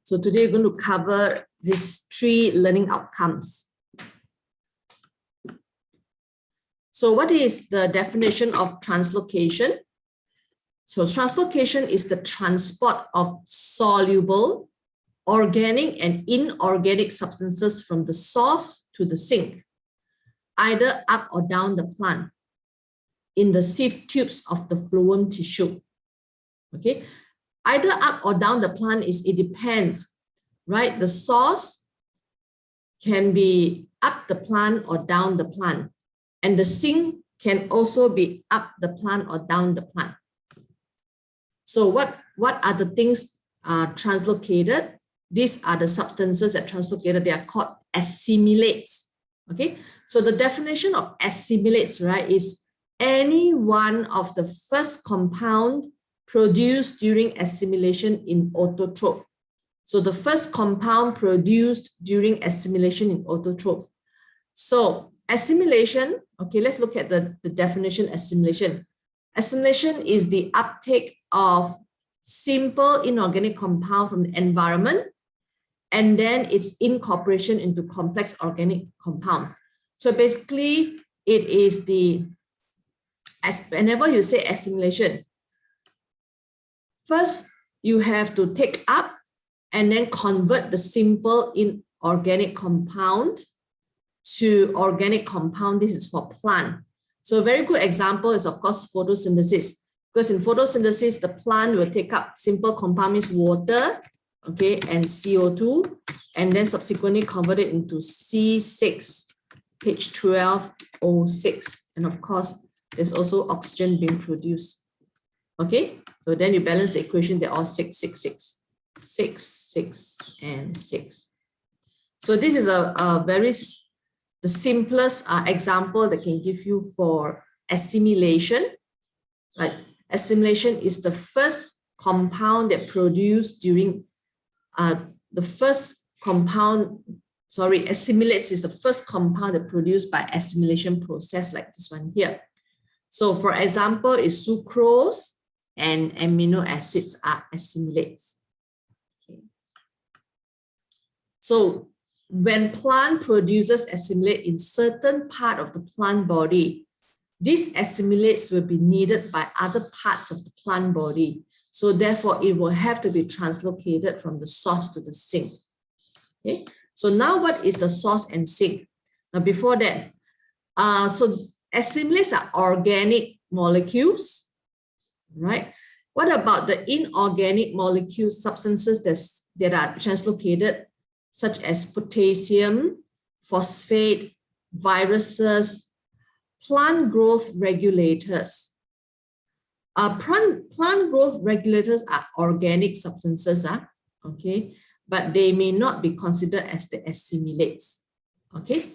So today we're going to cover these 3 learning outcomes. So what is the definition of translocation? So translocation is the transport of soluble, organic and inorganic substances from the source to the sink, either up or down the plant in the sieve tubes of the phloem tissue. Okay, either up or down the plant it depends, right? The source can be up the plant or down the plant, and the sink can also be up the plant or down the plant. So what are the things translocated? These are the substances that translocated. They are called assimilates. Okay, so the definition of assimilates, right, is any one of the first compound produced during assimilation in autotroph. So the first compound produced during assimilation in autotroph. So assimilation, okay, let's look at the definition assimilation. Assimilation is the uptake of simple inorganic compound from the environment, and then its incorporation into complex organic compound. So basically, it is whenever you say assimilation, first you have to take up and then convert the simple inorganic compound to organic compound. This is for plant. So a very good example is, of course, photosynthesis. Because in photosynthesis, the plant will take up simple compound, means water, okay, and CO2, and then subsequently convert it into C6H12O6. And of course, there's also oxygen being produced. Okay, so then you balance the equation, they're all 6, 6, 6, 6, 6, and 6. So this is the simplest example that can give you for assimilation. Like assimilation is the first compound that produced during assimilates is the first compound that produced by assimilation process, like this one here. So for example, is sucrose and amino acids are assimilates. Okay. So when plant produces assimilate in certain part of the plant body, these assimilates will be needed by other parts of the plant body. So therefore, it will have to be translocated from the source to the sink. Okay. So now what is the source and sink? Now before that, so assimilates are organic molecules, right? What about the inorganic molecules, substances that are translocated, such as potassium, phosphate, viruses, plant growth regulators? Plant growth regulators are organic substances, okay, but they may not be considered as the assimilates, okay?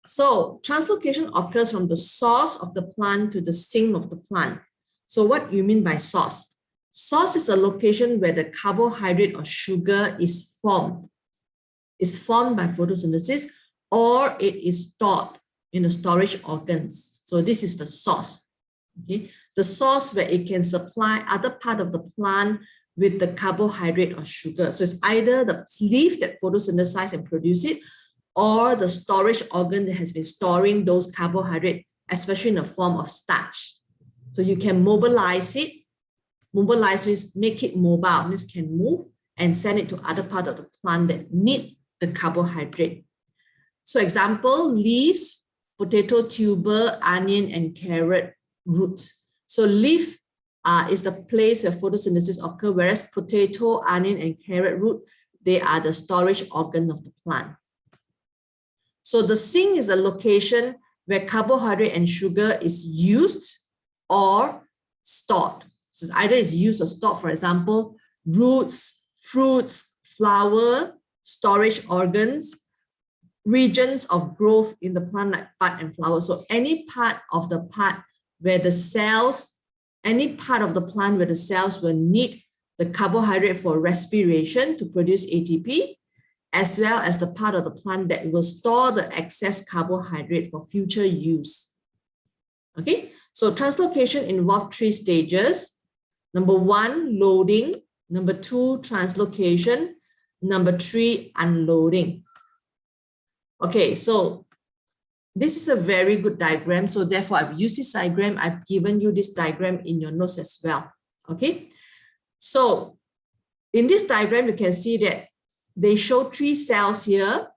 So translocation occurs from the source of the plant to the sink of the plant. So what you mean by source? Source is a location where the carbohydrate or sugar is formed. It's formed by photosynthesis, or it is stored in the storage organs. So this is the source. Okay, the source where it can supply other part of the plant with the carbohydrate or sugar. So it's either the leaf that photosynthesizes and produce it, or the storage organ that has been storing those carbohydrates, especially in the form of starch. So you can mobilize it. Mobilize means make it mobile, means can move, and send it to other part of the plant that need the carbohydrate. So example, leaves, potato tuber, onion, and carrot roots. So leaf is the place where photosynthesis occurs, whereas potato, onion, and carrot root, they are the storage organ of the plant. So the sink is a location where carbohydrate and sugar is used or stored. So either it's used or stored, for example, roots, fruits, flower, storage organs, regions of growth in the plant like bud and flower. So any part of the plant where the cells, any part of the plant where the cells will need the carbohydrate for respiration to produce ATP, as well as the part of the plant that will store the excess carbohydrate for future use. Okay, so translocation involves 3 stages. Number 1, loading. Number 2, translocation. Number 3, unloading. Okay, so this is a very good diagram. So therefore, I've used this diagram. I've given you this diagram in your notes as well. Okay, so in this diagram, you can see that they show 3 cells here,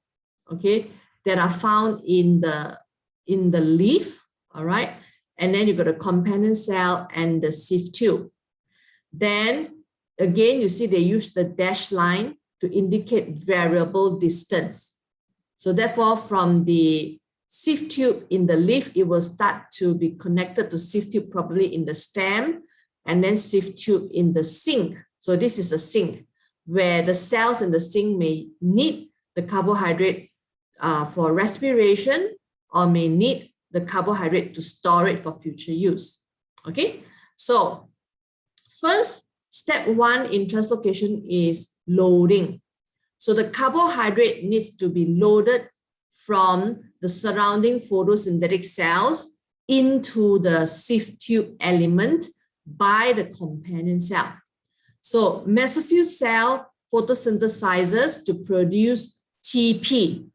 okay, that are found in the leaf, all right? And then you got a companion cell and the sieve tube. Then again, you see they use the dashed line to indicate variable distance. So therefore, from the sieve tube in the leaf, it will start to be connected to sieve tube probably in the stem, and then sieve tube in the sink. So this is a sink where the cells in the sink may need the carbohydrate for respiration, or may need the carbohydrate to store it for future use. Okay, so first, step 1 in translocation is loading. So the carbohydrate needs to be loaded from the surrounding photosynthetic cells into the sieve tube element by the companion cell. So mesophyll cell photosynthesizes to produce TP.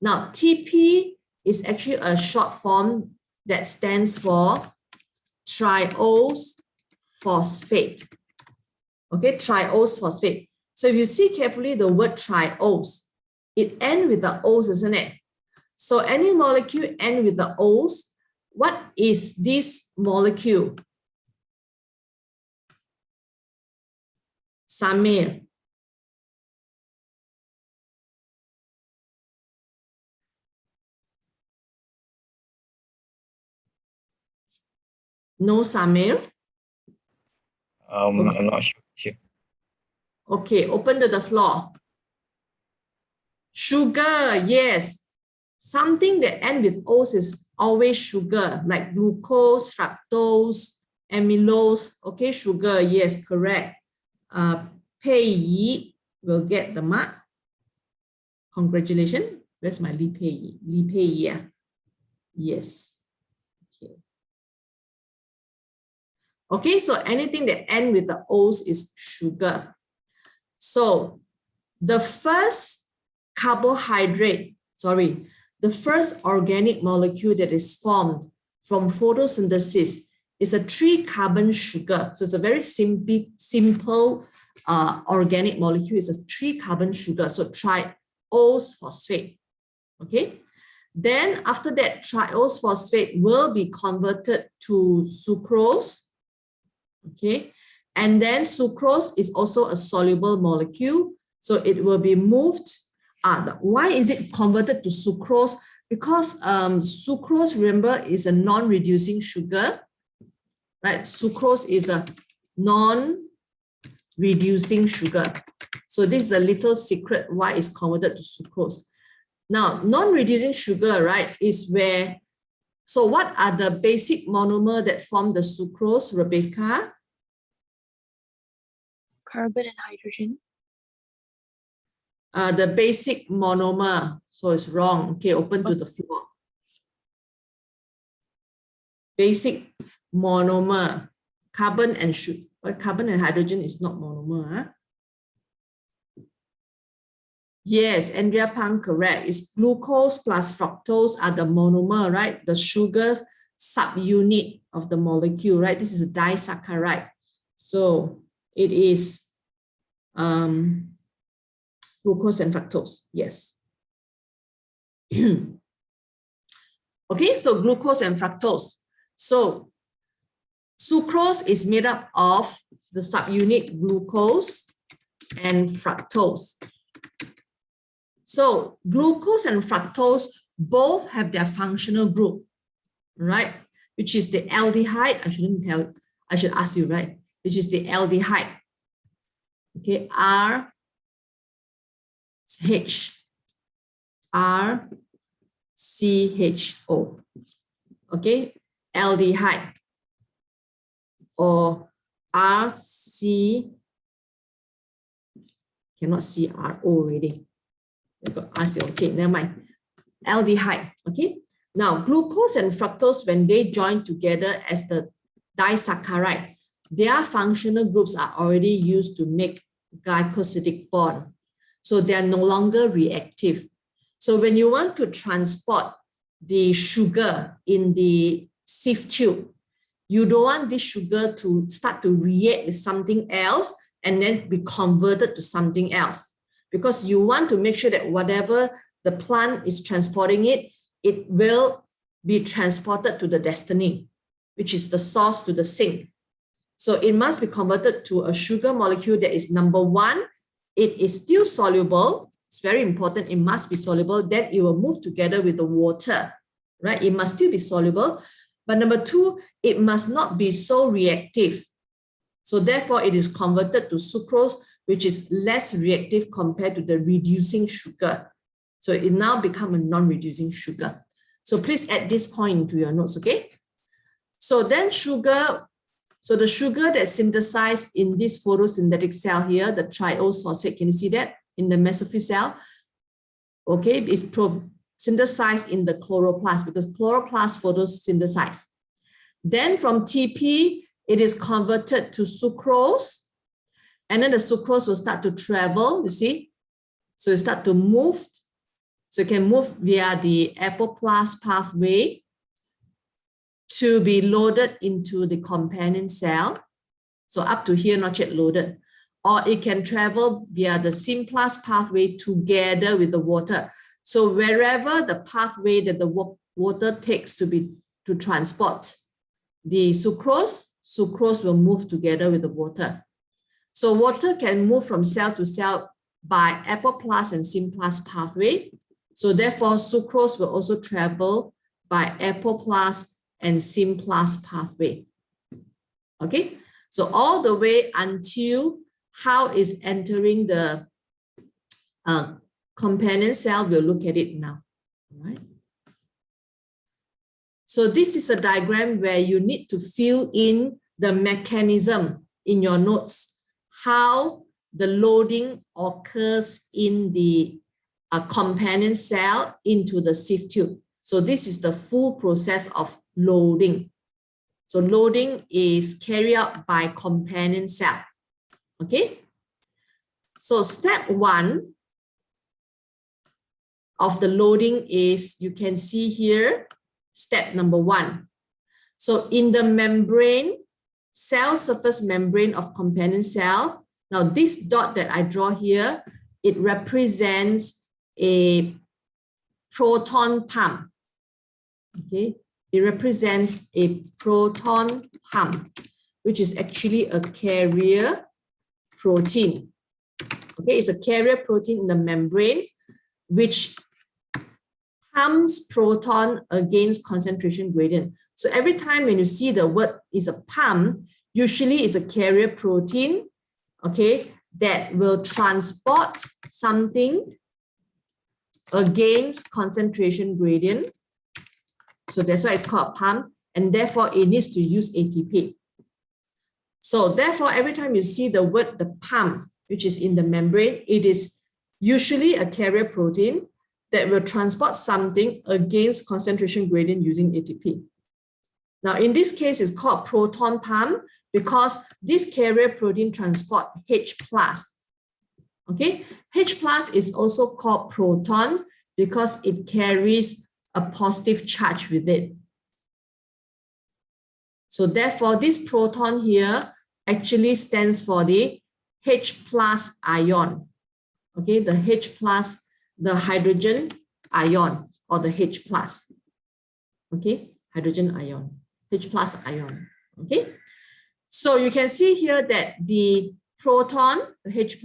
Now, TP is actually a short form that stands for triose phosphate. Okay, triose phosphate. So if you see carefully the word triose, it ends with the O's, isn't it? So any molecule ends with the O's. What is this molecule? Samir. No, Samir? I'm not sure. Okay, open to the floor. Sugar, yes. Something that ends with O's is always sugar, like glucose, fructose, amylose. Okay, sugar, yes, correct. Pei Yi will get the mark. Congratulations. Where's my Li Pei Yi? Li Pei Yi, yeah. Yes. Okay. Okay, so anything that ends with the O's is sugar. So the first carbohydrate, the first organic molecule that is formed from photosynthesis is a 3-carbon sugar. So it's a very simple organic molecule. It's a 3-carbon sugar. So triose phosphate. Okay. Then after that, triose phosphate will be converted to sucrose. Okay. And then sucrose is also a soluble molecule. So it will be moved. Why is it converted to sucrose? Because sucrose, remember, is a non-reducing sugar. Right? Sucrose is a non-reducing sugar. So this is a little secret why it's converted to sucrose. Now, non-reducing sugar, right, is where, so what are the basic monomer that form the sucrose, Rebecca? Carbon and hydrogen. The basic monomer, so it's wrong. Okay, open to the floor. Basic monomer, carbon and carbon and hydrogen is not monomer. Huh? Yes, Andrea Pang, correct. It's glucose plus fructose are the monomer, right? The sugar subunit of the molecule, right? This is a disaccharide. So it is glucose and fructose, yes. Okay, so glucose and fructose. So sucrose is made up of the subunit glucose and fructose. So glucose and fructose both have their functional group, right? Which is the aldehyde. I should ask you, right? Which is the aldehyde. Okay, RCHO. Okay, aldehyde or RC, cannot see RO already. Okay, never mind. Aldehyde. Okay. Now, glucose and fructose, when they join together as the disaccharide, their functional groups are already used to make glycosidic bond. So they are no longer reactive. So when you want to transport the sugar in the sieve tube, you don't want this sugar to start to react with something else and then be converted to something else, because you want to make sure that whatever the plant is transporting it, it will be transported to the destiny, which is the source to the sink. So it must be converted to a sugar molecule that is, number one, it is still soluble. It's very important. It must be soluble. Then it will move together with the water, right? It must still be soluble. But number two, it must not be so reactive. So therefore, it is converted to sucrose, which is less reactive compared to the reducing sugar. So it now becomes a non-reducing sugar. So please add this point into your notes, okay? So then sugar, so the sugar that's synthesized in this photosynthetic cell here, the triose, can you see that in the mesophyll cell? Okay, it's synthesized in the chloroplast because chloroplast photosynthesize. Then from TP, it is converted to sucrose, and then the sucrose will start to travel, you see? So it start to move. So it can move via the apoplast pathway to be loaded into the companion cell. So up to here, not yet loaded. Or it can travel via the symplast pathway together with the water. So wherever the pathway that the water takes to transport the sucrose will move together with the water. So water can move from cell to cell by apoplast and symplast pathway. So therefore, sucrose will also travel by apoplast and symplast pathway. Okay, so all the way until how is entering the companion cell, we'll look at it now. All right. So this is a diagram where you need to fill in the mechanism in your notes, how the loading occurs in the companion cell into the sieve tube. So this is the full process of loading. So loading is carried out by companion cell. Okay. So step one of the loading is, you can see here, step number one. So in the membrane, cell surface membrane of companion cell, now this dot that I draw here, it represents a proton pump. Okay, it represents a proton pump, which is actually a carrier protein. Okay, it's a carrier protein in the membrane, which pumps proton against concentration gradient. So every time when you see the word is a pump, usually it's a carrier protein, okay, that will transport something against concentration gradient. So that's why it's called a pump, and therefore it needs to use ATP. So therefore, every time you see the word the pump, which is in the membrane, it is usually a carrier protein that will transport something against concentration gradient using ATP. Now, in this case, it's called proton pump because this carrier protein transport H+. Okay, H+ is also called proton because it carries a positive charge with it. So therefore, this proton here actually stands for the H+ ion. Okay, the H+, the hydrogen ion, or the H+. Okay, hydrogen ion, H+ ion. Okay, so you can see here that the proton, the H+,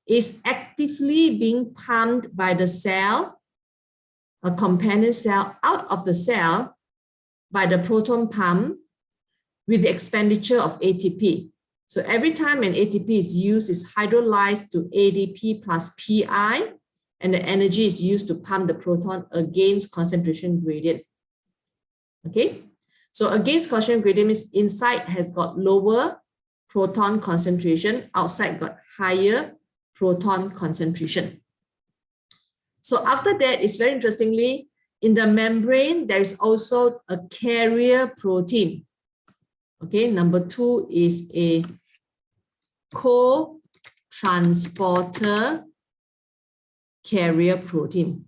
is actively being pumped by the cell, a companion cell, out of the cell by the proton pump with the expenditure of ATP. So every time an ATP is used, it's hydrolyzed to ADP plus PI, and the energy is used to pump the proton against concentration gradient. Okay, so against concentration gradient means inside has got lower proton concentration, outside got higher proton concentration. So after that, it's very interestingly, in the membrane, there is also a carrier protein. Okay, number 2 is a cotransporter carrier protein.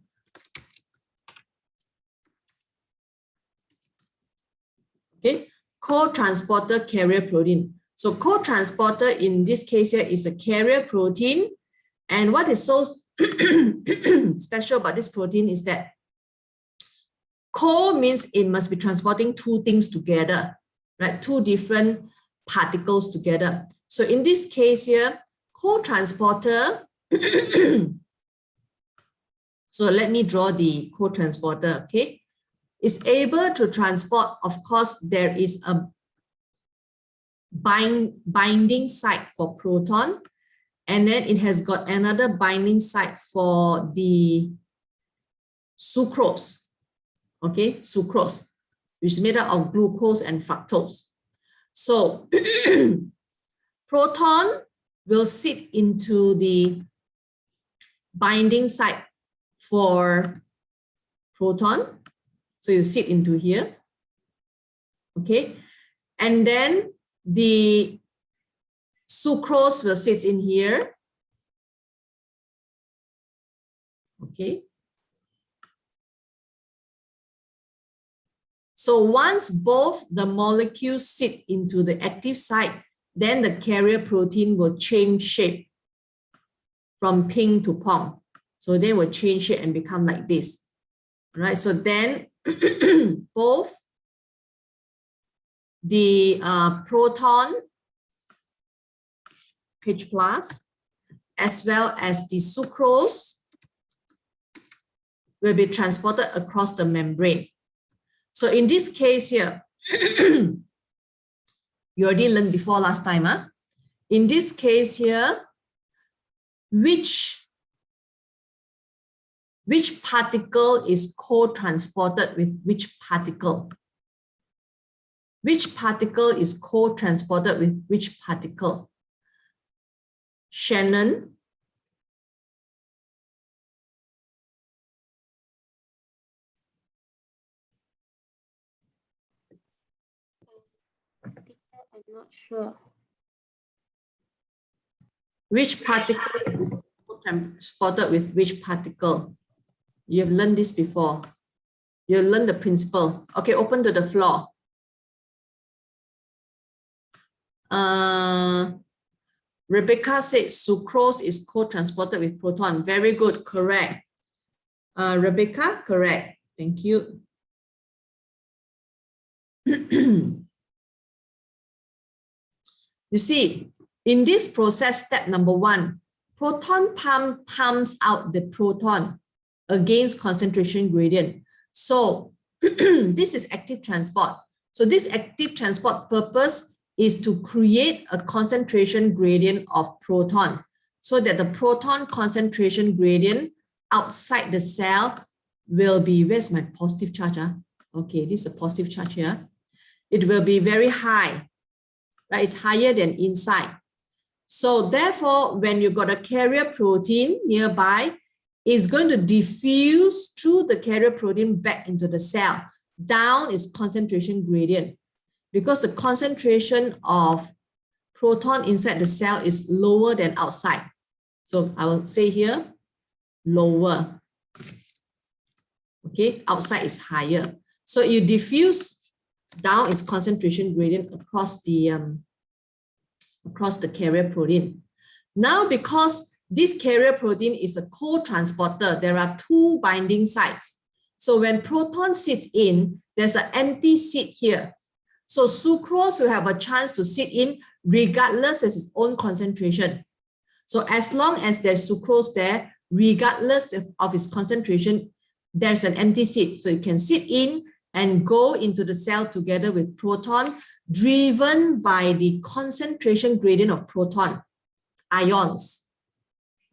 Okay, cotransporter carrier protein. So cotransporter in this case here is a carrier protein. And what is so special about this protein is that co means it must be transporting two things together, right? Two different particles together. So in this case here, cotransporter, so let me draw the cotransporter, okay? Is able to transport, of course, there is a binding site for proton, and then it has got another binding site for the sucrose, okay, sucrose, which is made up of glucose and fructose. So proton will sit into the binding site for proton. So you sit into here, okay? And then the sucrose will sit in here, okay? So once both the molecules sit into the active site, then the carrier protein will change shape from ping to pong. So they will change shape and become like this. All right, so then both the proton H plus as well as the sucrose will be transported across the membrane. So in this case here, you already learned before last time. Huh? In this case here, which particle is co-transported with which particle? Which particle is co-transported with which particle? Shannon? I'm not sure. Which particle is co-transported with which particle? You've learned this before. You've learned the principle. Okay, open to the floor. Rebecca said sucrose is co-transported with proton. Very good, correct. Rebecca, correct. Thank you. You see, in this process, step number 1, proton pump pumps out the proton against concentration gradient. So this is active transport. So this active transport purpose is to create a concentration gradient of proton so that the proton concentration gradient outside the cell will be, where's my positive charge? Okay, this is a positive charge here. It will be very high, right? It's higher than inside. So therefore, when you got a carrier protein nearby, it's going to diffuse through the carrier protein back into the cell. Down is concentration gradient, because the concentration of proton inside the cell is lower than outside. So I will say here, lower. Okay, outside is higher. So you diffuse, down is concentration gradient across the carrier protein. Now, because this carrier protein is a co-transporter, there are two binding sites. So when proton sits in, there's an empty seat here. So sucrose will have a chance to sit in regardless of its own concentration. So as long as there's sucrose there, regardless of its concentration, there's an empty seat. So it can sit in and go into the cell together with proton, driven by the concentration gradient of proton ions.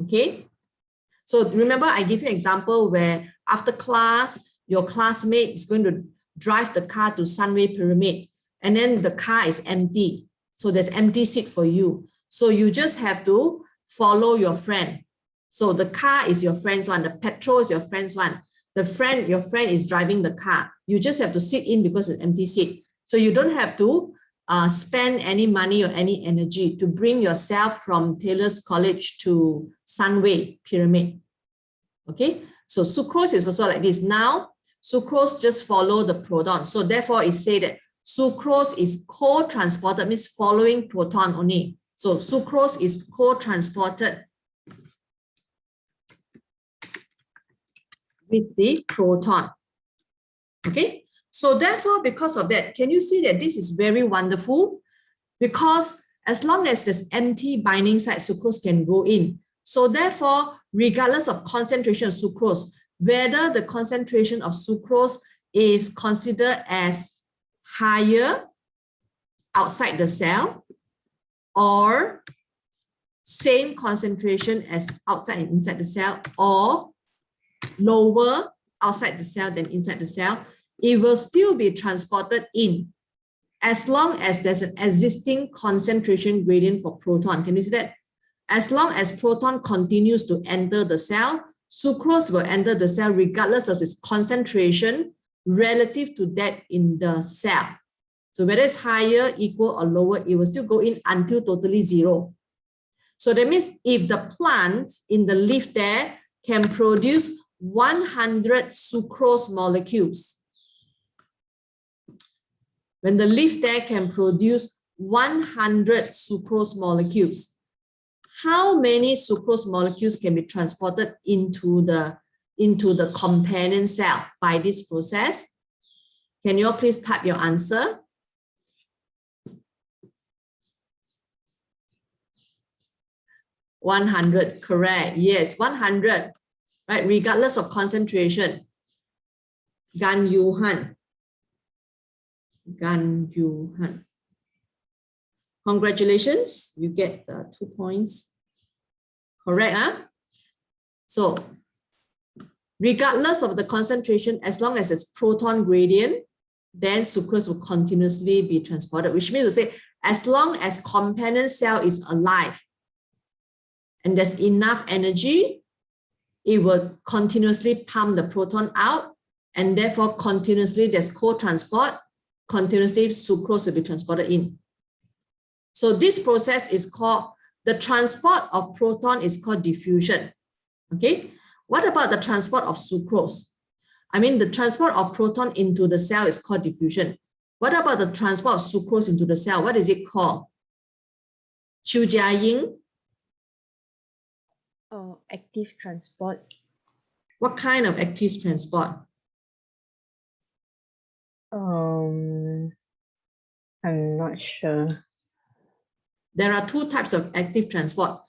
Okay? So remember, I give you an example where after class, your classmate is going to drive the car to Sunway Pyramid, and then the car is empty. So there's empty seat for you. So you just have to follow your friend. So the car is your friend's one, the petrol is your friend's one. Your friend is driving the car. You just have to sit in because it's empty seat. So you don't have to spend any money or any energy to bring yourself from Taylor's College to Sunway Pyramid. Okay, so sucrose is also like this. Now, sucrose just follow the proton. So therefore, it say that sucrose is co-transported, means following proton only. So sucrose is co-transported with the proton. Okay, so therefore, because of that, can you see that this is very wonderful? Because as long as there's empty binding site, sucrose can go in. So therefore, regardless of concentration of sucrose, whether the concentration of sucrose is considered as higher outside the cell or same concentration as outside and inside the cell, or lower outside the cell than inside the cell, it will still be transported in as long as there's an existing concentration gradient for proton. Can you see that? As long as proton continues to enter the cell, sucrose will enter the cell regardless of its concentration relative to that in the cell. So whether it's higher, equal, or lower, it will still go in until totally zero. So that means if the plant in the leaf there can produce 100 sucrose molecules, when the leaf there can produce 100 sucrose molecules, how many sucrose molecules can be transported into the companion cell by this process? Can you all please type your answer? $100, correct. Yes, 100, right? Regardless of concentration. Gan Yuhan. Congratulations, you get 2 points. Correct, huh? So, regardless of the concentration, as long as it's proton gradient, then sucrose will continuously be transported, which means to say, as long as companion cell is alive and there's enough energy, it will continuously pump the proton out, and therefore continuously there's co-transport, continuously sucrose will be transported in. So this process is called, the transport of proton is called diffusion. Okay, what about the transport of sucrose? I mean, the transport of proton into the cell is called diffusion. What about the transport of sucrose into the cell? What is it called? Chu Jiaying? Oh, active transport. What kind of active transport? I'm not sure. There are 2 types of active transport.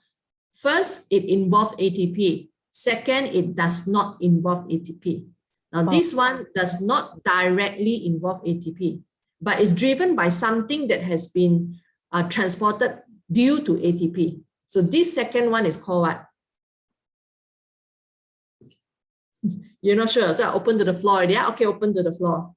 First, it involves ATP. Second, it does not involve ATP. Now, this one does not directly involve ATP, but is driven by something that has been transported due to ATP. So this second one is called what? You're not sure? So open to the floor. Yeah, okay, open to the floor.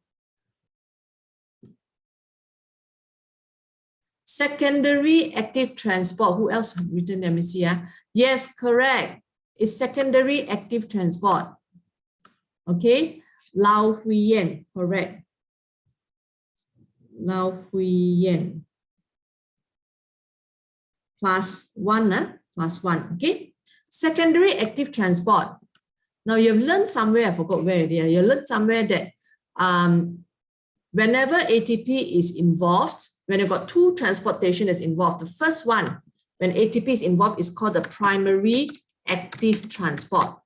Secondary active transport. Who else have written? Let me see. Yes, correct. It's secondary active transport. Okay. Lao Huiyan, correct. Lao Huiyan. +1, +1. Okay. Secondary active transport. Now you've learned somewhere, I forgot where it is. You learned somewhere that whenever ATP is involved, when you've got 2 transportation is involved, the first one, when ATP is involved, is called the primary active transport.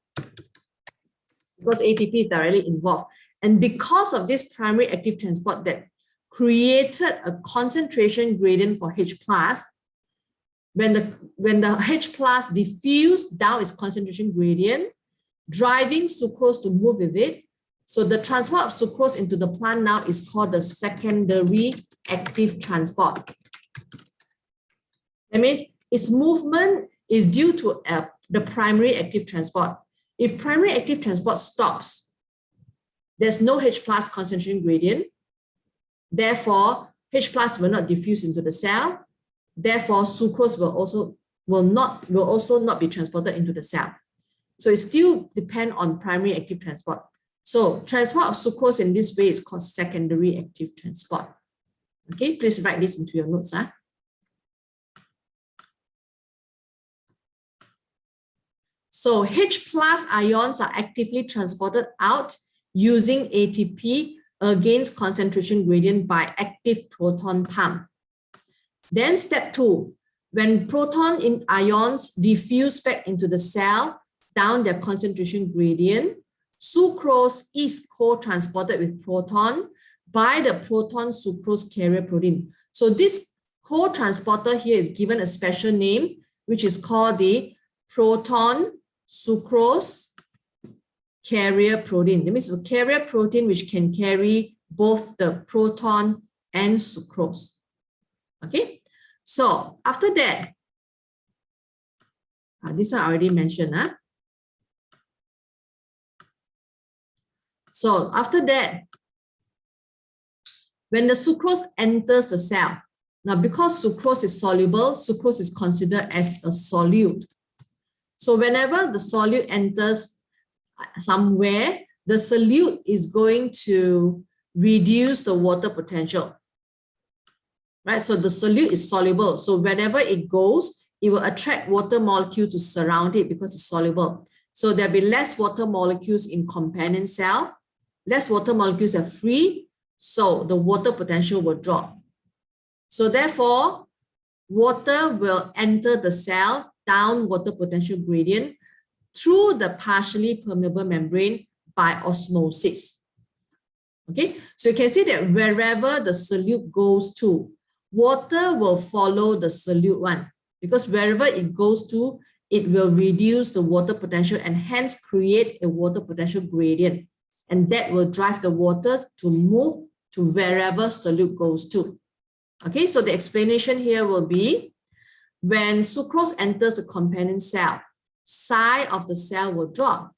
Because ATP is directly involved. And because of this primary active transport that created a concentration gradient for H+, when the H+ diffused down its concentration gradient, driving sucrose to move with it. So the transport of sucrose into the plant now is called the secondary active transport. That means its movement is due to the primary active transport. If primary active transport stops, there's no H+ concentration gradient. Therefore, H+ will not diffuse into the cell. Therefore, sucrose will also not be transported into the cell. So it still depends on primary active transport. So transport of sucrose in this way is called secondary active transport. Okay, please write this into your notes. So H plus ions are actively transported out using ATP against concentration gradient by active proton pump. Then step 2, when proton ions diffuse back into the cell down their concentration gradient, sucrose is co-transported with proton by the proton sucrose carrier protein. So this co-transporter here is given a special name, which is called the proton sucrose carrier protein. That means it's a carrier protein which can carry both the proton and sucrose. Okay, so after that, this one I already mentioned. So after that, when the sucrose enters the cell, now because sucrose is soluble, sucrose is considered as a solute. So whenever the solute enters somewhere, the solute is going to reduce the water potential. Right? So the solute is soluble. So whenever it goes, it will attract water molecule to surround it because it's soluble. So there'll be less water molecules in companion cell. Less water molecules are free, so the water potential will drop. So therefore, water will enter the cell down water potential gradient through the partially permeable membrane by osmosis. Okay, so you can see that wherever the solute goes to, water will follow the solute one, because wherever it goes to, it will reduce the water potential and hence create a water potential gradient. And that will drive the water to move to wherever solute goes to. Okay, so the explanation here will be, when sucrose enters the companion cell, psi of the cell will drop.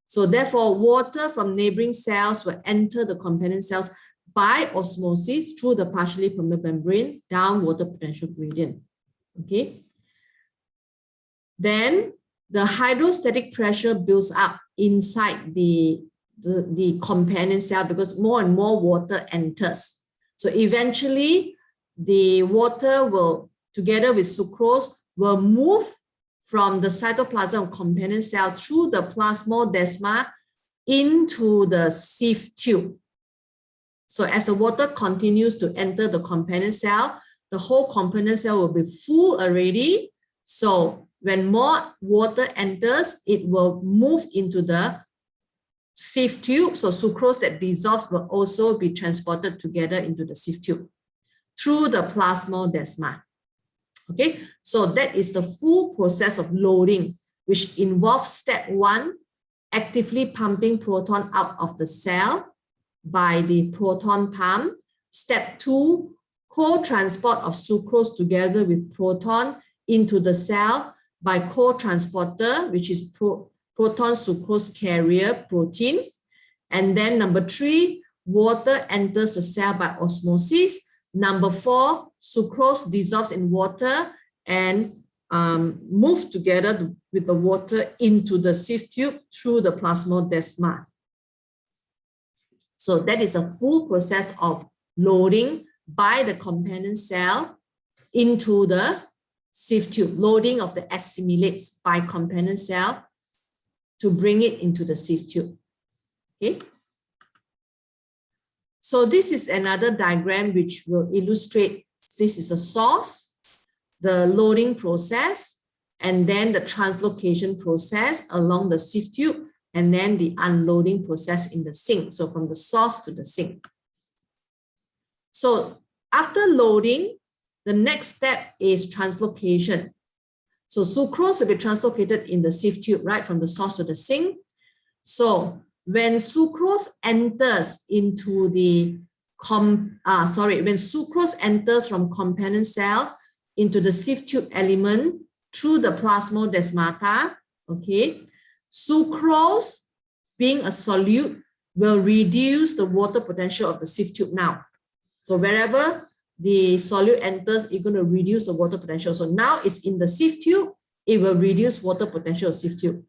So therefore, water from neighboring cells will enter the companion cells by osmosis through the partially permeable membrane down water potential gradient. Okay. Then the hydrostatic pressure builds up inside the companion cell because more and more water enters. So eventually, the water will, together with sucrose, will move from the cytoplasm of companion cell through the plasmodesma into the sieve tube. So as the water continues to enter the companion cell, the whole companion cell will be full already. So when more water enters, it will move into the sieve tube. So sucrose that dissolves will also be transported together into the sieve tube through the plasmodesma. Okay, so that is the full process of loading, which involves step 1, actively pumping proton out of the cell by the proton pump. Step 2, co-transport of sucrose together with proton into the cell by co-transporter, which is proton sucrose carrier protein. And then number 3, water enters the cell by osmosis. Number 4, sucrose dissolves in water and moves together with the water into the sieve tube through the plasmodesma. So that is a full process of loading by the companion cell into the sieve tube, loading of the assimilates by companion cell to bring it into the sieve tube. Okay. So this is another diagram which will illustrate this is a source, the loading process, and then the translocation process along the sieve tube, and then the unloading process in the sink. So from the source to the sink. So after loading, the next step is translocation. So sucrose will be translocated in the sieve tube, right, from the source to the sink. So when sucrose enters into the when sucrose enters from companion cell into the sieve tube element through the plasmodesmata, okay, sucrose being a solute will reduce the water potential of the sieve tube now. So wherever the solute enters, it's going to reduce the water potential. So now it's in the sieve tube, it will reduce water potential of sieve tube.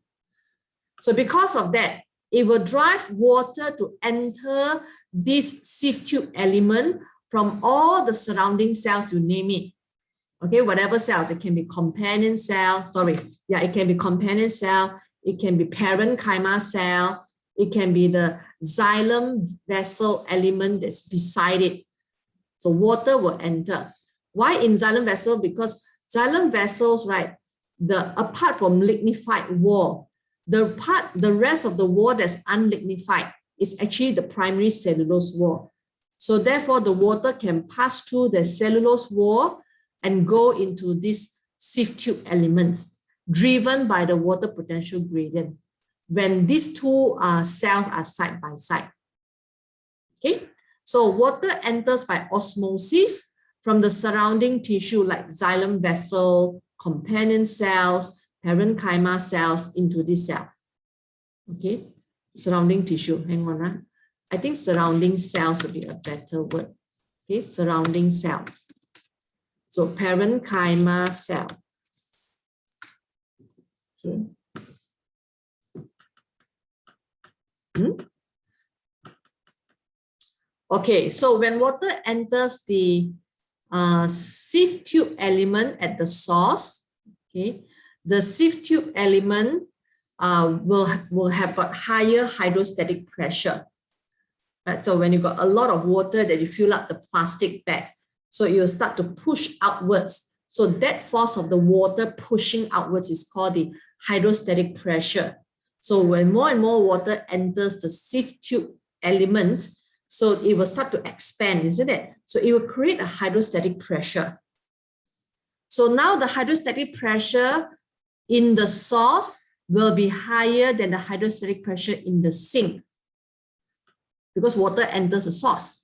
So because of that, it will drive water to enter this sieve tube element from all the surrounding cells, you name it. Okay, whatever cells, it can be companion cell, it can be companion cell, it can be parenchyma cell, it can be the xylem vessel element that's beside it. So water will enter. Why in xylem vessel? Because xylem vessels, right, apart from lignified wall, the rest of the wall that's unlignified is actually the primary cellulose wall. So therefore, the water can pass through the cellulose wall and go into these sieve tube elements, driven by the water potential gradient, when these two cells are side by side. Okay, so water enters by osmosis from the surrounding tissue like xylem vessel, companion cells, parenchyma cells into this cell. Okay, surrounding tissue, hang on. I think surrounding cells would be a better word. Okay, surrounding cells. So parenchyma cell. Okay. Okay, so when water enters the sieve tube element at the source, okay, the sieve tube element will have a higher hydrostatic pressure. Right? So when you got a lot of water that you fill up the plastic bag, so it will start to push outwards. So that force of the water pushing outwards is called the hydrostatic pressure. So when more and more water enters the sieve tube element, so it will start to expand, isn't it? So it will create a hydrostatic pressure. So now the hydrostatic pressure in the source will be higher than the hydrostatic pressure in the sink, because water enters the source.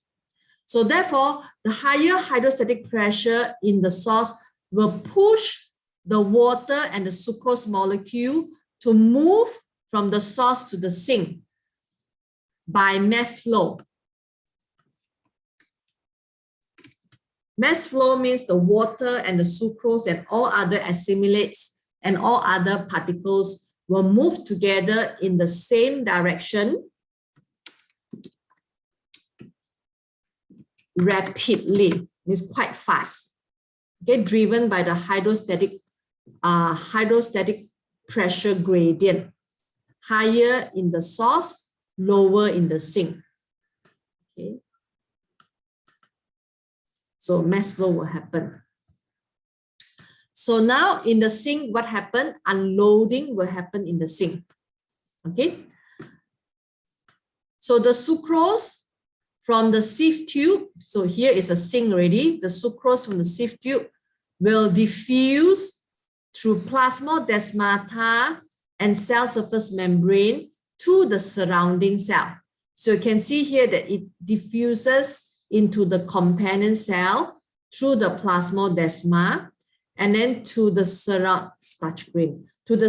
So therefore, the higher hydrostatic pressure in the source will push the water and the sucrose molecule to move from the source to the sink by mass flow. Mass flow means the water and the sucrose and all other assimilates and all other particles will move together in the same direction rapidly, means quite fast, okay, driven by the hydrostatic pressure gradient, higher in the source, lower in the sink. Okay, so mass flow will happen. So now in the sink, what happened? Unloading will happen in the sink. Okay, so the sucrose from the sieve tube, so here is a sink already, the sucrose from the sieve tube will diffuse through plasmodesmata and cell surface membrane to the surrounding cell. So you can see here that it diffuses into the companion cell through the plasmodesma and then to the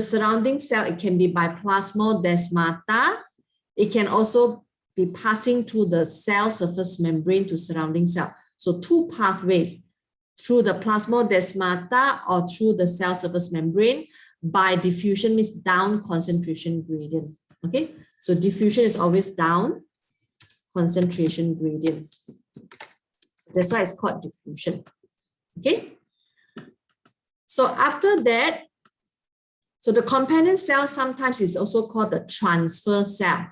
surrounding cell. It can be by plasmodesmata. It can also be passing through the cell surface membrane to surrounding cell. So two pathways, through the plasmodesmata or through the cell surface membrane. By diffusion means down concentration gradient. Okay, so diffusion is always down concentration gradient. That's why it's called diffusion. Okay, so after that, so the companion cell sometimes is also called the transfer cell.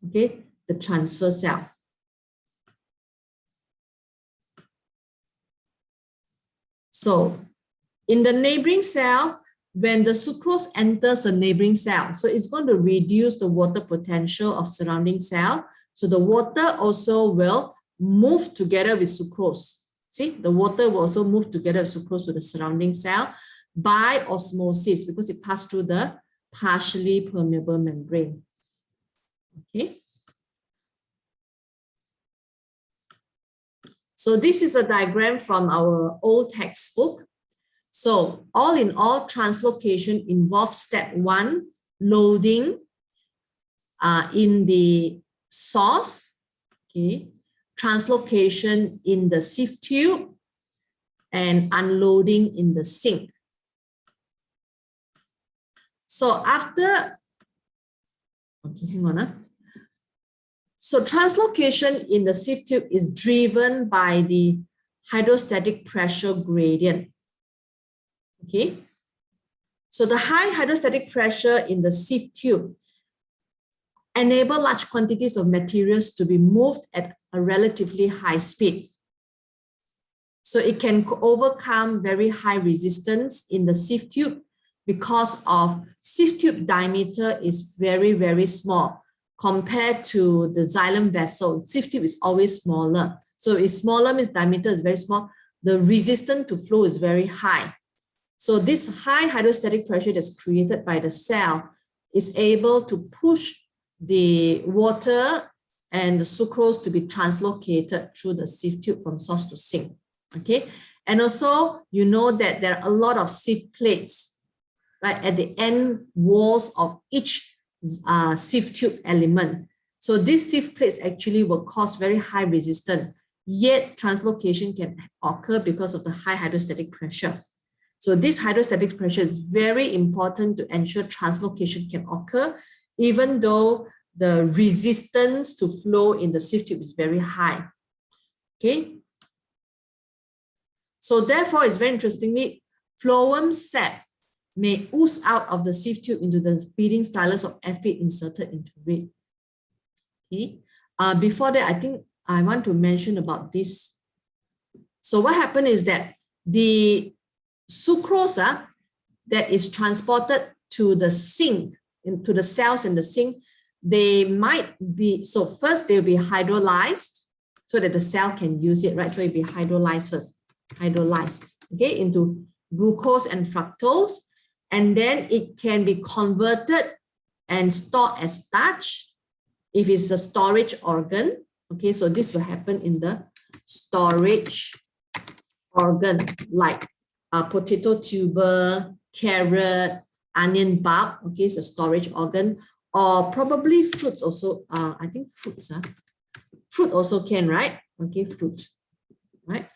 Okay, the transfer cell. So in the neighboring cell, when the sucrose enters the neighboring cell, so it's going to reduce the water potential of surrounding cell. So the water also will move together with sucrose. See, the water will also move together with sucrose to the surrounding cell by osmosis because it passed through the partially permeable membrane. Okay. So this is a diagram from our old textbook. So all in all, translocation involves step 1, loading in the source, okay, translocation in the sieve tube, and unloading in the sink. So after, okay, hang on. So translocation in the sieve tube is driven by the hydrostatic pressure gradient. Okay. So the high hydrostatic pressure in the sieve tube enable large quantities of materials to be moved at a relatively high speed. So it can overcome very high resistance in the sieve tube because of sieve tube diameter is very, very small compared to the xylem vessel. Sieve tube is always smaller. So it's smaller means diameter is very small. The resistance to flow is very high. So this high hydrostatic pressure that's created by the cell is able to push the water and the sucrose to be translocated through the sieve tube from source to sink. Okay, and also you know that there are a lot of sieve plates, right, at the end walls of each sieve tube element. So these sieve plates actually will cause very high resistance, yet translocation can occur because of the high hydrostatic pressure. So this hydrostatic pressure is very important to ensure translocation can occur, even though the resistance to flow in the sieve tube is very high. Okay. So therefore, it's very interestingly, phloem sap may ooze out of the sieve tube into the feeding stylus of F8 inserted into it. Okay. Before that, I think I want to mention about this. So what happened is that the sucrose that is transported to the sink, into the cells in the sink, they might be, so first they'll be hydrolyzed so that the cell can use it, right? So it'll be hydrolyzed first, hydrolyzed, okay, into glucose and fructose, and then it can be converted and stored as starch if it's a storage organ. Okay, so this will happen in the storage organ like potato tuber, carrot, onion bulb. Okay, it's a storage organ, or probably fruits also. I think fruits. Fruit also can, right? Okay, fruit, right?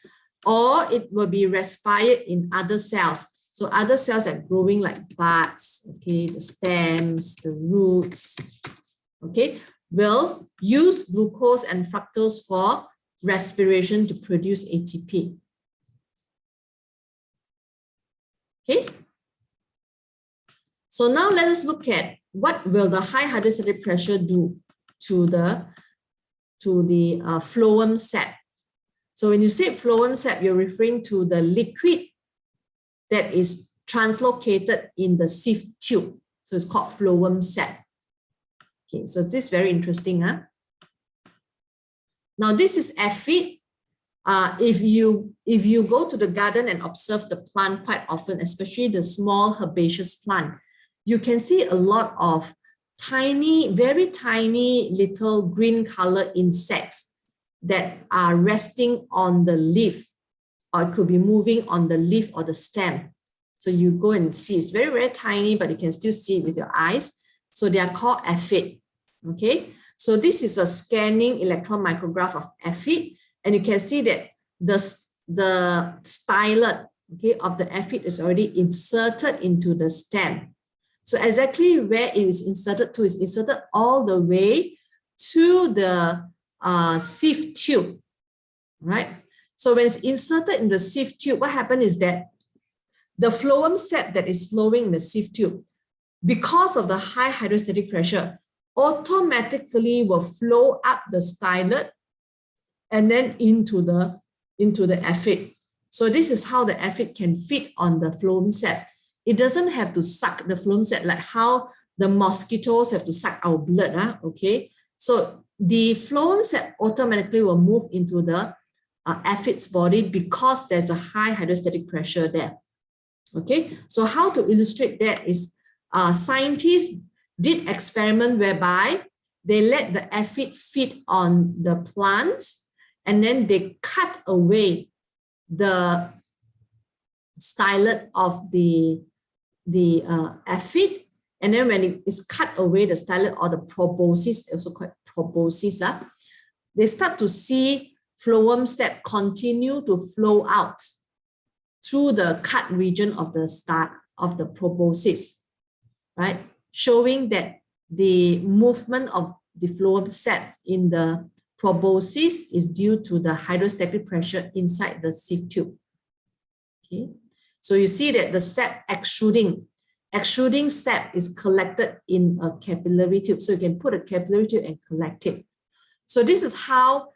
Or it will be respired in other cells. So other cells are growing like buds, okay, the stems, the roots, okay, will use glucose and fructose for respiration to produce ATP. Okay. So now let us look at what will the high hydrostatic pressure do to the phloem sap. So when you say phloem sap, you're referring to the liquid that is translocated in the sieve tube. So it's called phloem sap. Okay, so this is very interesting. Now this is aphid. If you go to the garden and observe the plant quite often, especially the small herbaceous plant, you can see a lot of tiny, very tiny little green color insects that are resting on the leaf, or it could be moving on the leaf or the stem. So you go and see, it's very, very tiny, but you can still see it with your eyes. So they are called aphid. Okay, so this is a scanning electron micrograph of aphid, and you can see that the stylet, okay, of the aphid is already inserted into the stem. So exactly where it is inserted to is inserted all the way to the sieve tube, right? So when it's inserted in the sieve tube, what happened is that the phloem sap that is flowing in the sieve tube, because of the high hydrostatic pressure, automatically will flow up the stylet and then into the aphid. So this is how the aphid can feed on the phloem sap. It doesn't have to suck the phloem sap like how the mosquitoes have to suck our blood. Okay, so the phloem sap automatically will move into the aphid's body because there's a high hydrostatic pressure there. Okay, so how to illustrate that is scientists did experiment whereby they let the aphid feed on the plant and then they cut away the stylet of the aphid, and then when it is cut away, the stylet or the proboscis, also called proboscis, they start to see phloem sap continue to flow out through the cut region of the proboscis, right? Showing that the movement of the phloem set in the proboscis is due to the hydrostatic pressure inside the sieve tube. Okay, so you see that the sap extruding sap is collected in a capillary tube. So you can put a capillary tube and collect it. So this is how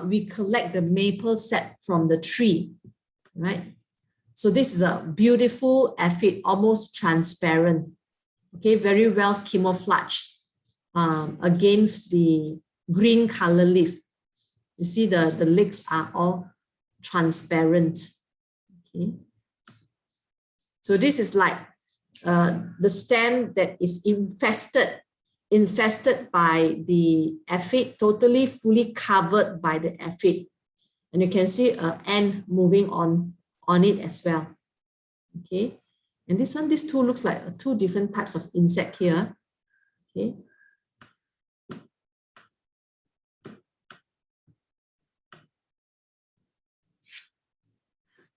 we collect the maple sap from the tree, right? So this is a beautiful aphid, almost transparent, okay, very well camouflaged against the green color leaf. You see the legs are all transparent, okay. So this is like the stem that is infested by the aphid, totally fully covered by the aphid. And you can see an ant moving on it as well. Okay. And these two looks like two different types of insect here. Okay.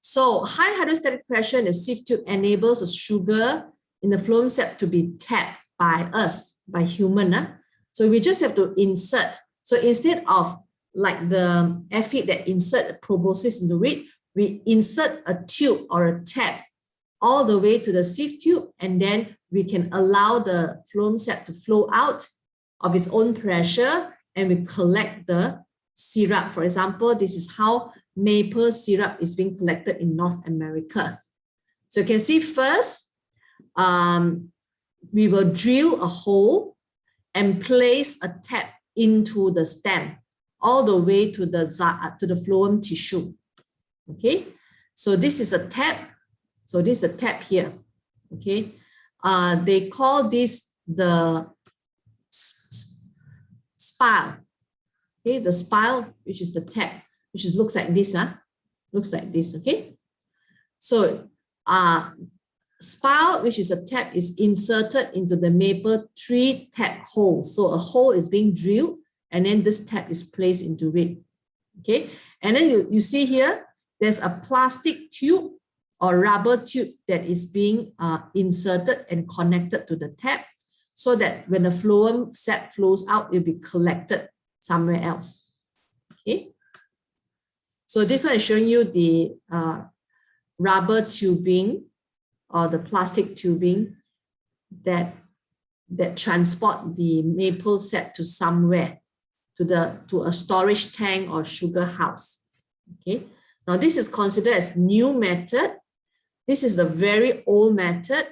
So high hydrostatic pressure in the sieve tube enables the sugar in the phloem sap to be tapped by us, by human. So we just have to insert. So instead of like the aphid that insert a proboscis into it, we insert a tube or a tap all the way to the sieve tube, and then we can allow the phloem sap to flow out of its own pressure, and we collect the syrup. For example, this is how maple syrup is being collected in North America. So you can see first, we will drill a hole and place a tap into the stem all the way to the phloem tissue. Okay, so this is a tap. So this is a tap here. Okay, they call this the spile. Okay, the spile, which is the tap, which is looks like this. Looks like this. Okay, so spile, which is a tap, is inserted into the maple tree tap hole. So a hole is being drilled, and then this tap is placed into it. Okay, and then you see here, there's a plastic tube or rubber tube that is being inserted and connected to the tap, so that when the phloem sap flows out, it will be collected somewhere else. Okay, so this one is showing you the rubber tubing or the plastic tubing that transport the maple sap to somewhere, to a storage tank or sugar house. Okay, now this is considered as new method. This is a very old method,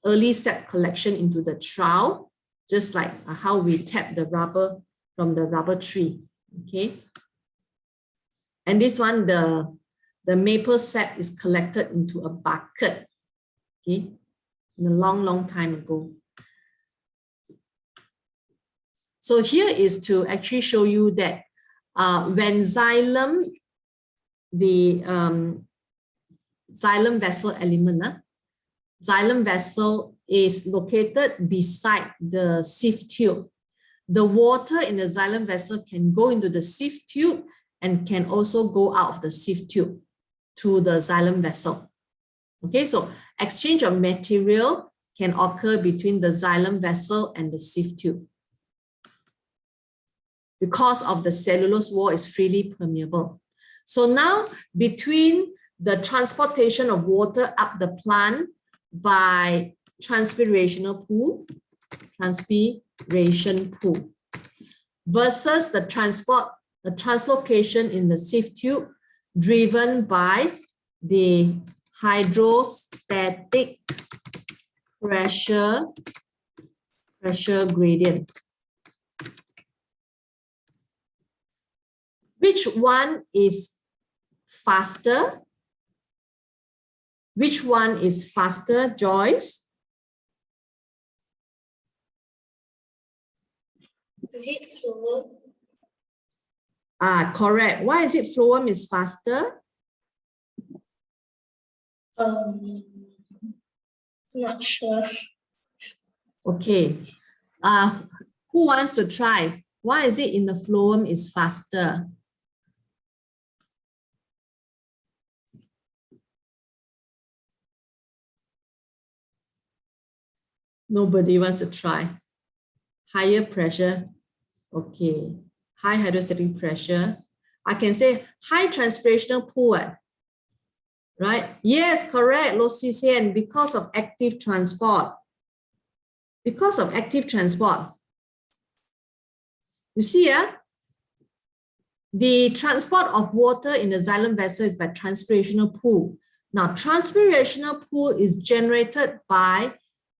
early sap collection into the trowel, just like how we tap the rubber from the rubber tree. Okay, and this one, the maple sap is collected into a bucket. Okay, in a long time ago. So here is to actually show you that when xylem, the xylem vessel element, xylem vessel is located beside the sieve tube. The water in the xylem vessel can go into the sieve tube and can also go out of the sieve tube to the xylem vessel. Okay, so exchange of material can occur between the xylem vessel and the sieve tube. Because of the cellulose wall is freely permeable. So now between the transportation of water up the plant by transpirational pool, versus the translocation in the sieve tube driven by the hydrostatic pressure gradient. Which one is faster? Which one is faster, Joyce? Is it phloem? Correct. Why is it phloem is faster? Not sure. Okay. Who wants to try? Why is it in the phloem is faster? Nobody wants to try. Higher pressure. Okay, high hydrostatic pressure. I can say high transpirational pool, right? Yes, correct, Lo Sisian, because of active transport. Because of active transport. You see, the transport of water in the xylem vessel is by transpirational pool. Now, transpirational pool is generated by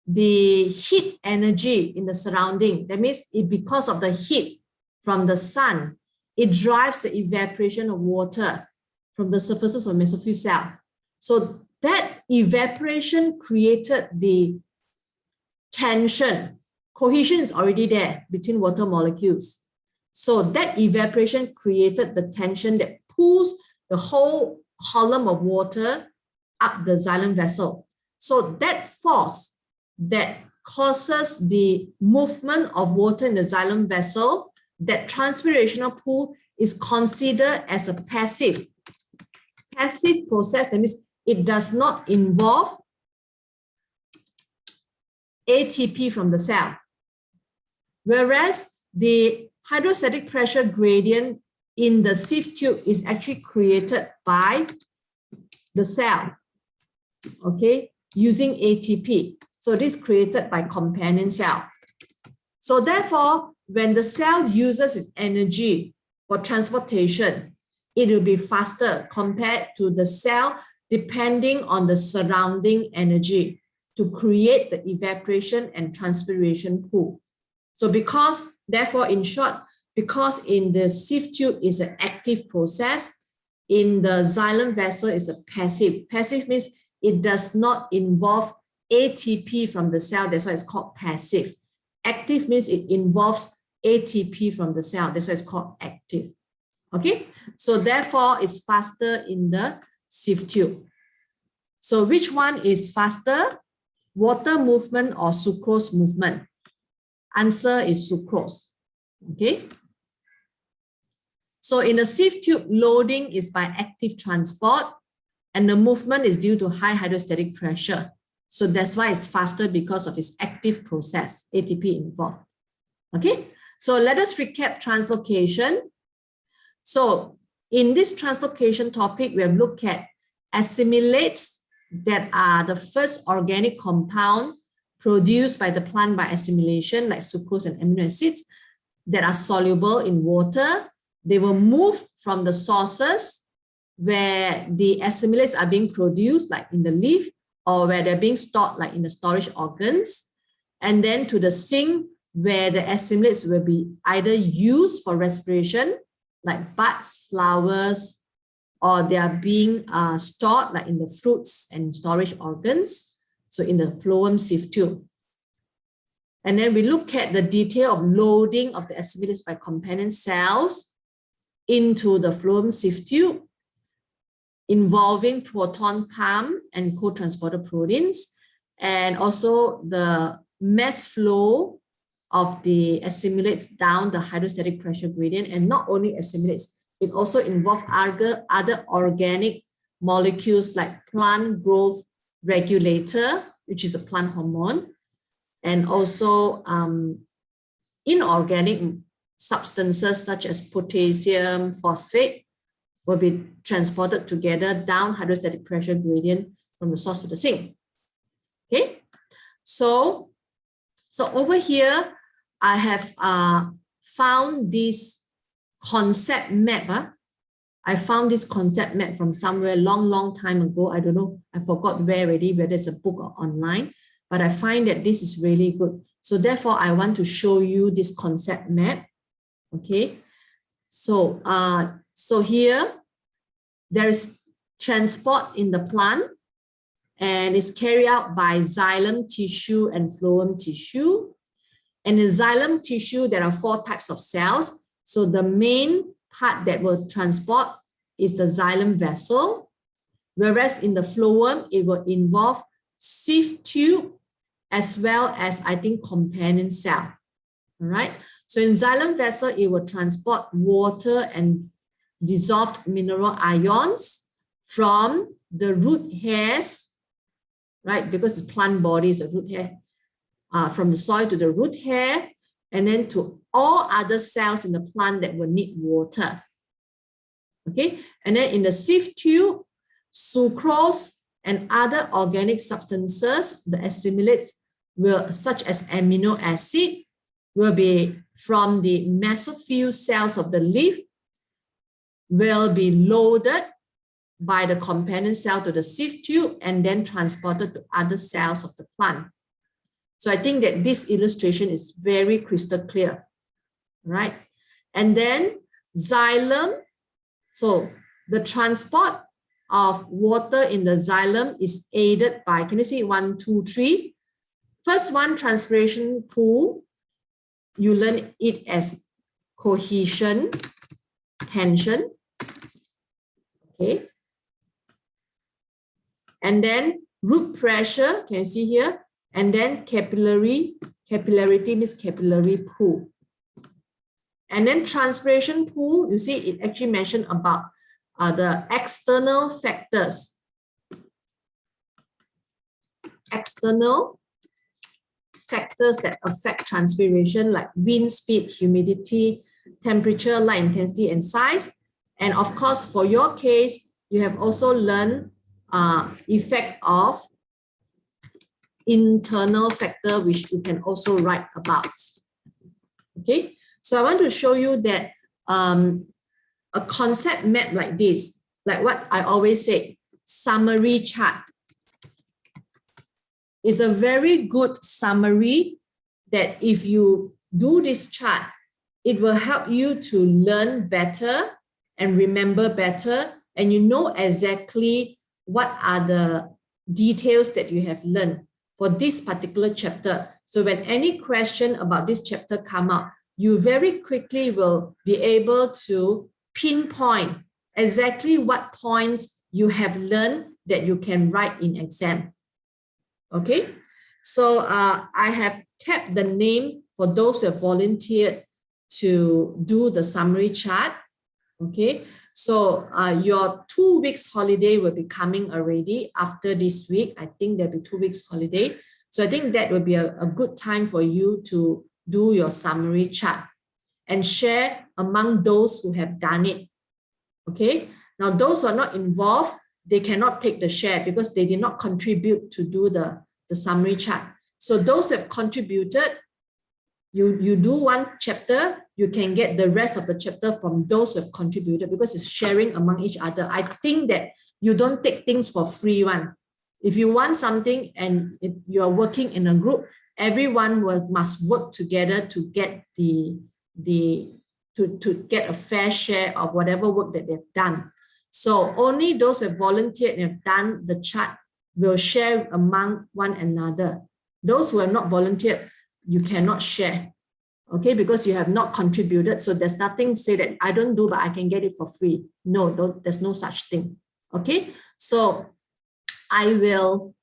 the heat energy in the surrounding. That means because of the heat from the sun, it drives the evaporation of water from the surfaces of mesophyll cell. So that evaporation created the tension. Cohesion is already there between water molecules. So that evaporation created the tension that pulls the whole column of water up the xylem vessel. So that force that causes the movement of water in the xylem vessel, that transpirational pool, is considered as a passive process. That means it does not involve ATP from the cell. Whereas the hydrostatic pressure gradient in the sieve tube is actually created by the cell, okay, using ATP. So this is created by companion cell. So therefore, when the cell uses its energy for transportation, it will be faster compared to the cell depending on the surrounding energy to create the evaporation and transpiration pool. So because, therefore, in short, because in the sieve tube is an active process, in the xylem vessel is a passive. Passive means it does not involve ATP from the cell. That's why it's called passive. Active means it involves ATP from the cell. That's why it's called active. Okay, so therefore it's faster in the sieve tube. So which one is faster? Water movement or sucrose movement? Answer is sucrose. Okay. So in the sieve tube, loading is by active transport and the movement is due to high hydrostatic pressure. So that's why it's faster because of its active process, ATP involved. Okay. So let us recap translocation. So in this translocation topic, we have looked at assimilates that are the first organic compound produced by the plant by assimilation, like sucrose and amino acids that are soluble in water. They will move from the sources where the assimilates are being produced, like in the leaf, or where they're being stored, like in the storage organs, and then to the sink where the assimilates will be either used for respiration, like buds, flowers, or they are being stored like in the fruits and storage organs, so in the phloem sieve tube. And then we look at the detail of loading of the assimilates by companion cells into the phloem sieve tube, involving proton pump and cotransporter proteins, and also the mass flow of the assimilates down the hydrostatic pressure gradient. And not only assimilates, it also involves other organic molecules like plant growth regulator, which is a plant hormone, and also inorganic substances such as potassium, phosphate, will be transported together down hydrostatic pressure gradient from the source to the sink. Okay, so over here, I have found this concept map. I found this concept map from somewhere long time ago. I don't know, I forgot where already, whether it's a book or online, but I find that this is really good. So therefore, I want to show you this concept map. Okay, so here there is transport in the plant and it's carried out by xylem tissue and phloem tissue. And in xylem tissue, there are 4 types of cells. So the main part that will transport is the xylem vessel, whereas in the phloem, it will involve sieve tube as well as, I think, companion cell. All right. So in xylem vessel, it will transport water and dissolved mineral ions from the root hairs, right? Because the plant body is a root hair, from the soil to the root hair, and then to all other cells in the plant that will need water. Okay, and then in the sieve tube, sucrose and other organic substances, the assimilates, will, such as amino acid, will be from the mesophyll cells of the leaf, will be loaded by the companion cell to the sieve tube and then transported to other cells of the plant. So I think that this illustration is very crystal clear, right? And then xylem, so the transport of water in the xylem is aided by, can you see 1, 2, 3? First one, transpiration pool, you learn it as cohesion, tension, okay? And then root pressure, can you see here? And then capillarity means capillary pool. And then transpiration pool, you see it actually mentioned about the external factors. External factors that affect transpiration, like wind speed, humidity, temperature, light intensity, and size. And of course, for your case, you have also learned effect of internal factor, which you can also write about. Okay, so I want to show you that a concept map like this, like what I always say, summary chart, is a very good summary that if you do this chart, it will help you to learn better and remember better, and you know exactly what are the details that you have learned for this particular chapter. So when any question about this chapter come up, you very quickly will be able to pinpoint exactly what points you have learned that you can write in exam. Okay, so I have kept the name for those who have volunteered to do the summary chart. Okay, so your 2 weeks holiday will be coming already after this week. I think there'll be 2 weeks holiday. So I think that will be a good time for you to do your summary chart and share among those who have done it. Okay, now those who are not involved, they cannot take the share because they did not contribute to do the summary chart. So those who have contributed, you do one chapter, you can get the rest of the chapter from those who have contributed because it's sharing among each other. I think that you don't take things for free one. If you want something and you are working in a group, everyone must work together to get to get a fair share of whatever work that they've done. So only those who have volunteered and have done the chart will share among one another. Those who have not volunteered, you cannot share, okay, because you have not contributed. So there's nothing say that I don't do, but I can get it for free. No, there's no such thing. Okay, so I will